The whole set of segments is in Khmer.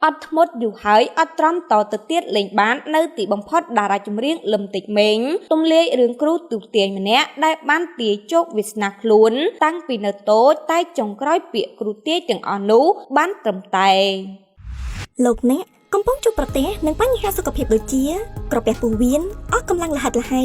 អត់ធ្មត់យូរហើយអត់ត្រង់តទៅទៀតលេងបាននៅទីបំផុតតារាចម្រៀងលឹមតិចមេងទំលាយរឿងគ្រូទូទាញម្នាក់ដែលបានទាយជោគវាសនាខ្លួនតាំងពីនៅតូចតែចុងក្រោយពាក្យគ្រូទាយទាំងអស់នោះបានត្រឹមតែលោកអ្នកកំពុងជួបប្រទះនឹងបញ្ហាសុខភាពដូចជាក្រពះពោះវៀនអស់កម្លាំងល្ហិតល្ហៃ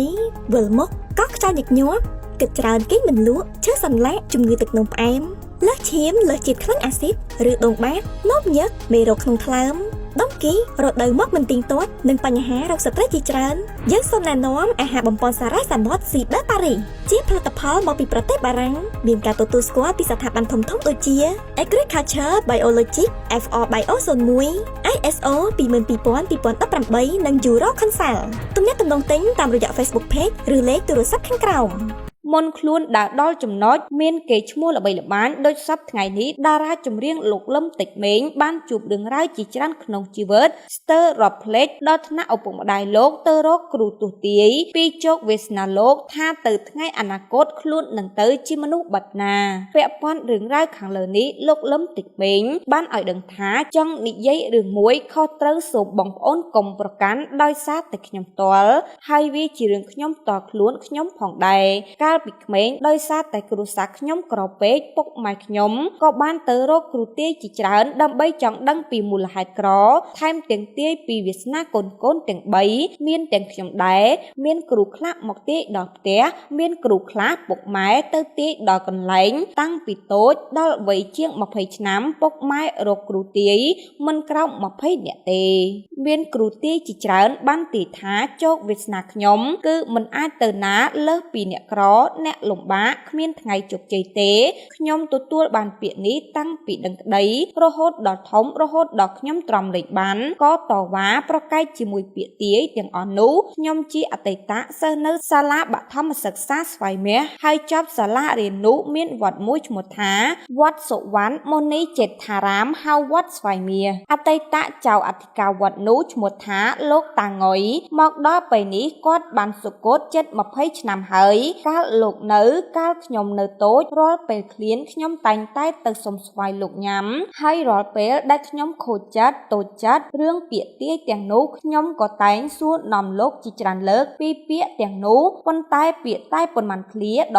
វិលមុខកោះខ្យល់ញឹកញាប់គិតច្រើនគេងមិនលក់ឈឺសន្លាក់ជំងឺទឹកនោមផ្អែមលើសឈាមលើសជាតិខ្លាញ់អាស៊ីតឬដងបាតនោមញឹកមេរោគក្នុងថ្លើមដុំគីរដូវមកមិនទៀងទាត់និងបញ្ហារោគស្ត្រីជាច្រើនយើងសូមណែនាំអាហារបំពន់សារ៉ាសមុទ្រស៊ីដេប៉ារីជាផលិតផលមកពីប្រទេសបារាំងមានការទទួលស្គាល់ពីស្ថាប័នធំៗដូចជា Agriculture Biologic FR Bio 01 ISO 22000-2018 និង Euro Consult ទំនាក់ទំនងទិញតាមរយៈ Facebook Page ឬលេខទូរស័ព្ទខាងក្រោមមុនខ្លួនដើរដល់ចំណុចមានគេឈ្មោះល្បីល្បាញដោយសពថ្ងៃនេះតារាចម្រៀងលោកលឹមតិចមេងបានជួបរឿងរ៉ាវជាច្រើនក្នុងជីវិតស្ទើររាប់ផ្លេចដល់ថ្នាក់ឪពុកម្ដាយលោកទៅរកគ្រូទស្សទាយពីជោគវាសនាលោកថាទៅថ្ងៃអនាគតខ្លួននឹងទៅជាមនុស្សបាត់ណាពាក់ព័ន្ធរឿងរ៉ាវខាងលើនេះលោកលឹមតិចមេងបានឲ្យដឹងថាចង់និយាយរឿងមួយខុសត្រូវសូមបងប្អូនកុំប្រកាន់ដោយសារតែខ្ញុំផ្ទាល់ហើយវាជារឿងខ្ញុំផ្ទាល់ខ្លួនខ្ញុំផងដែរកាលពីក្មេងដោយសារតែគ្រួសារខ្ញុំក្រពេកពុកម៉ែខ្ញុំក៏បានទៅរកគ្រូទាយជាច្រើនដើម្បីចង់ដឹងពីមូលហេតុក្រថែមទាំងទាយពីវាសនាកូនទាំង3មានទាំងខ្ញុំដែរមានគ្រូខ្លះមកទាយដល់ផ្ទះមានគ្រូខ្លះពុកម៉ែទៅទាយដល់កន្លែងតាំងពីតូចដល់វ័យជាង20ឆ្នាំពុកម៉ែរកគ្រូទាយមិនក្រោម20នាក់ទេមានគ្រូទាយជាច្រើនបានទាយថាជោគវាសនាខ្ញុំគឺមិនអាចទៅណាលើសពីអ្នកក្រអ្នកលំបាកគ្មានថ្ងៃជោគជ័យទេខ្ញុំទទួលបានពាក្យនេះតាំងពីដឹងក្តីរហូតដល់ធំរហូតដល់ខ្ញុំទ្រាំលេខបានក៏តវ៉ាប្រកែកជាមួយពាក្យទាយទាំងអស់នោះខ្ញុំជាអតីតសិស្សនៅសាលាបឋមសិក្សាស្វាយមាសហើយចប់សាលារៀននោះមានវត្តមួយឈ្មោះថាវត្តសុវណ្ណមុនីចេតថារាមហៅវត្តស្វាយមាសអតីតចៅអធិការវត្តនោះឈ្មោះថាលោកតាងុយមកដល់ពេលនេះគាត់បានសុគតជិត20ឆ្នាំហើយកាលលោកនៅកាលខ្ញុំនៅតូចរាល់ពេលឃ្លានខ្ញុំតែងតែទៅសុំស្វាយលោកញ៉ាំហើយរាល់ពេលដែលខ្ញុំខូចចិត្តតូចចិត្តរឿងពាក្យទាយទាំងនោះខ្ញុំក៏តែងសួរនាំលោកជាច្រើនលើកពីពាក្យទាំងនោះប៉ុន្តែពាក្យតែប៉ុន្មានឃ្លាដ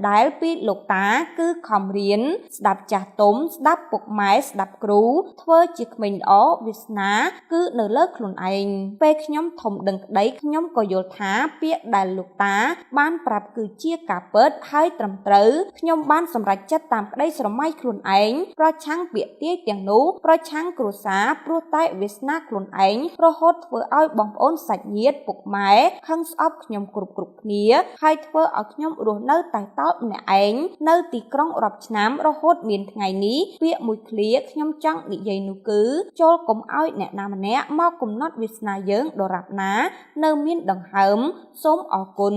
ដែលពីលោកតាគឺខំរៀនស្ដាប់ចាស់ទុំស្ដាប់ពុកម៉ែស្ដាប់គ្រូធ្វើជាក្មេងល្អវាសនាគឺនៅលើខ្លួនឯងពេលខ្ញុំធំដឹងក្តីខ្ញុំក៏យល់ថាពាក្យដែលលោកតាបានប្រាប់គឺជាការពិតហើយត្រឹមត្រូវខ្ញុំបានសម្រេចចិត្តតាមក្តីស្រមៃខ្លួនឯងប្រឆាំងពាក្យទាយទាំងនោះប្រឆាំងគ្រួសារព្រោះតែវាសនាខ្លួនឯងរហូតធ្វើឲ្យបងប្អូនសាច់ញាតិពុកម៉ែខឹងស្អប់ខ្ញុំគ្រប់គ្នាហើយធ្វើឲ្យខ្ញុំរស់នៅតែតោតម្នាក់ឯងនៅទីក្រុងរាប់ឆ្នាំរហូតមានថ្ងៃនេះពាក្យមួយឃ្លាខ្ញុំចង់និយាយនោះគឺចូលកុំឲ្យអ្នកណាម្នាក់មកកំណត់វាសនាយើងដរាបណានៅមានដង្ហើមសូមអរគុណ